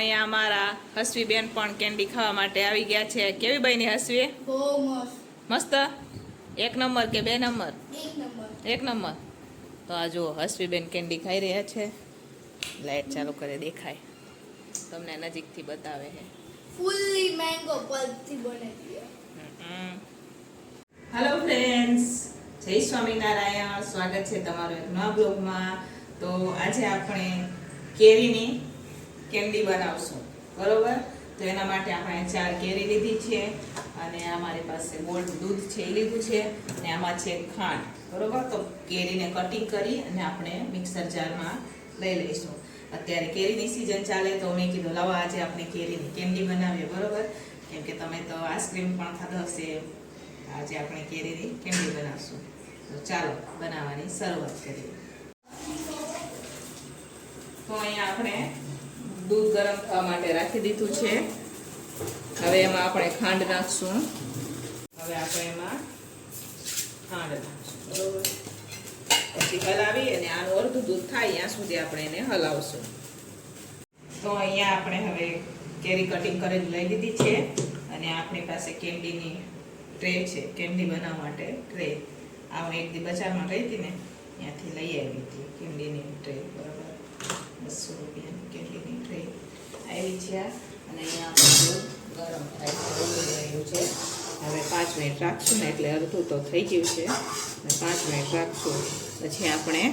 અહીંયા અમારા હસવી બેન પણ કેન્ડી ખાવા માટે આવી ગયા છે. કેવી બની હસવી? બહુ મસ્ત. મસ્ત. 1 નંબર કે 2 નંબર? 1 નંબર. 1 નંબર. તો આ જો હસવી બેન કેન્ડી ખાઈ રહ્યા છે. લાઈટ ચાલુ કરે દેખાય તમને નજીકથી બતાવે છે. ફૂલ્લી મેંગો પલ્પથી બનેલી છે. હેલો ફ્રેન્ડ્સ, જય સ્વામિનારાયણ. સ્વાગત છે તમારું એક નવા બ્લોગમાં. તો આજે આપણે કેરીની કેન્ડી બનાવશું, બરોબર? તો એના માટે આપણે 4 કેરી લીધી છે અને અમારી પાસે ગોલ્ડ દૂધ છે એ લીધું છે અને આમાં છે ખાંડ, બરોબર? તો કેરીને કટિંગ કરી અને આપણે મિક્સર જારમાં લઈ લઈશું. અત્યારે કેરીની સિઝન ચાલે તો મેં કીધું લાવો આજે આપણે કેરીની કેન્ડી બનાવીએ, બરોબર? કેમ કે તમે તો આઈસ્ક્રીમ પણ ખાધો હશે. આજે આપણે કેરીની કેન્ડી બનાવશું. તો ચાલો બનાવવાની શરૂઆત કરીએ. તો અહીંયા આપણે દૂધ ગરમ થવા માટે રાખી દીધું છે. હવે એમાં આપણે ખાંડ નાખશું. હવે આપણે એમાં ખાંડ નાખશું, બરોબર? પછી હલાવી અને આનું અડધું દૂધ થાય ત્યાં સુધી આપણે એને હલાવશું. તો અહીંયા આપણે હવે કેરી કટિંગ કરીને લઈ લીધી છે અને આપણી પાસે કેન્ડીની ટ્રે છે, કેન્ડી બનાવવા માટે ટ્રે. આ એક દી બજારમાં ગઈ હતી ને ત્યાંથી લઈ આવી હતી કેન્ડીની ટ્રે, બરાબર? 200 રૂપિયાની કેન્ડીની ટ્રે આવી છે. અને અહીંયા આપણું ગરમ થાય રહ્યું છે. હવે 5 મિનિટ રાખશું ને એટલે અડધું તો થઈ ગયું છે. અને 5 મિનિટ રાખશું પછી આપણે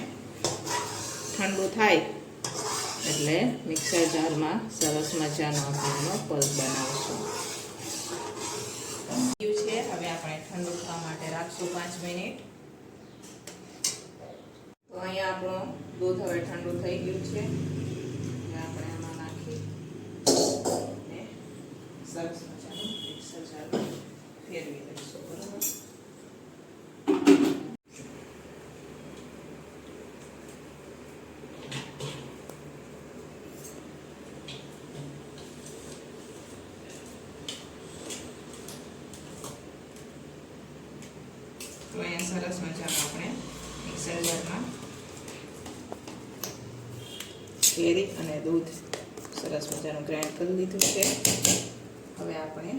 ઠંડુ થાય એટલે મિક્સર જારમાં સરસ મજાનો આપણો પલ્પ બનાવશું. છે હવે આપણે ઠંડુ થવા માટે રાખશું 5 મિનિટ. તો અહીંયા આપણું દૂધ હવે ઠંડુ થઈ ગયું છે. હવે આપણે આમાં નાખી અને સરસ મજાનું મિક્સર જારમાં ફેરવી લઈશું, બરાબર? તો અહીંયા સરસ મજામાં આપણે મિક્સર જારમાં કેરી અને દૂધ સરસ મજાનું ગ્રાઇન્ડ કરી લીધું છે. હવે આપણે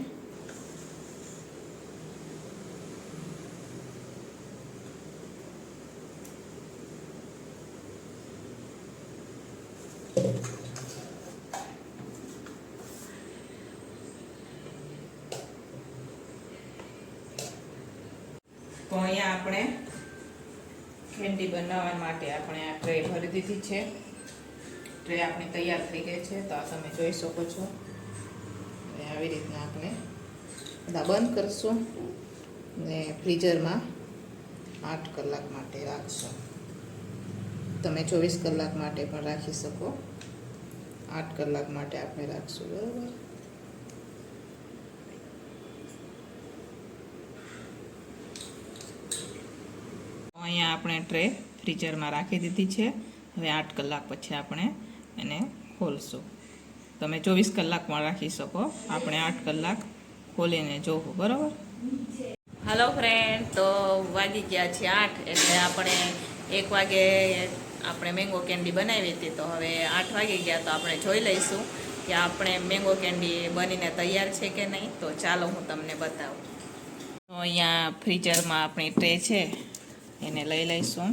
તો અહીંયા આપણે કેન્ડી બનાવવા માટે આપણે આ ટ્રે ભરી દીધી છે. ટ્રે આપણી તૈયાર થઈ ગઈ છે. તો આ તમે જોઈ શકો છો. આવી રીતના આપણે બધા બંધ કરશું ને ફ્રીઝરમાં 8 કલાક માટે રાખશું. તમે 24 કલાક માટે પણ રાખી શકો. 8 કલાક માટે આપણે રાખશું, બરાબર? અહીંયા આપણે ટ્રે ફ્રીઝરમાં રાખી દીધી છે. હવે 8 કલાક પછી આપણે એને ખોલશું. તમે 24 કલાક પણ રાખી શકો. આપણે 8 કલાક ખોલીને જોવું, બરાબર? હાલો ફ્રેન્ડ, તો વાગી ગયા છે 8 એટલે આપણે 1 વાગે આપણે મેંગો કેન્ડી બનાવી હતી. તો હવે 8 વાગી ગયા તો આપણે જોઈ લઈશું કે આપણે મેંગો કેન્ડી બનીને તૈયાર છે કે નહીં. તો ચાલો હું તમને બતાવું. તો અહીંયા ફ્રીઝરમાં આપણી ટ્રે છે એને લઈ લઈશું.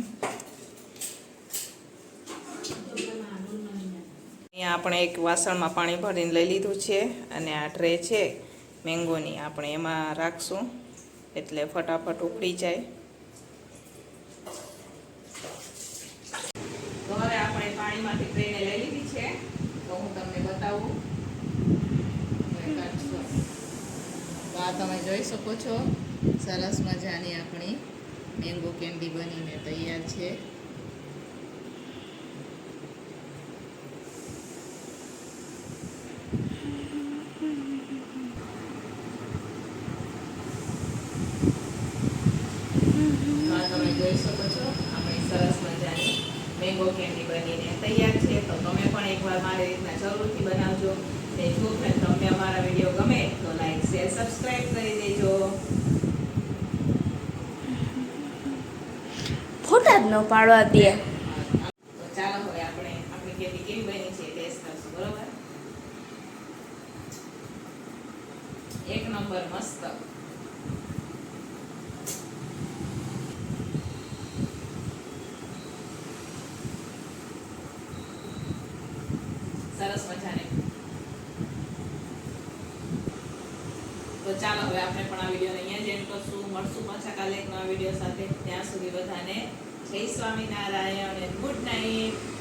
અહીંયા આપણે એક વાસણમાં પાણી ભરીને લઈ લીધું છે અને આ ટ્રે છે મેંગોની આપણે એમાં રાખશું એટલે ફટાફટ ઉકળી જાય. તો હવે આપણે પાણીમાંથી ટ્રેને લઈ લીધી છે. તો હું તમને બતાવું. તો આ તમે જોઈ શકો છો સરસ મજાની આપણી મેંગો કેન્ડી બનીને તૈયાર છે. તમે જોઈ શકો છો આપણી સરસ મજાની મેંગો કેન્ડી બનીને તૈયાર છે. તો તમે પણ એકવાર મારી રીતના જરૂરથી બનાવજો. ને જો તમને અમારા વિડીયો ગમે તો લાઈક, શેર, સબસ્ક્રાઈબ કરી દેજો. ફોટા જ ન પાડવા દે. તો ચાલો હવે આપણે આપણી કેન્ડી કેવી બની છે ટેસ્ટ કરશું, બરોબર? નંબર મસ્ત. સરસ મજાની. તો ચાલો હવે આપણે પણ આ વિડીયોને અહીંયા જ એન્ડ કરશું. મળશું પાછા કાલે એક નવા વિડીયો સાથે. ત્યાં સુધી બધાને જય સ્વામિનારાયણ અને ગુડ નાઇટ.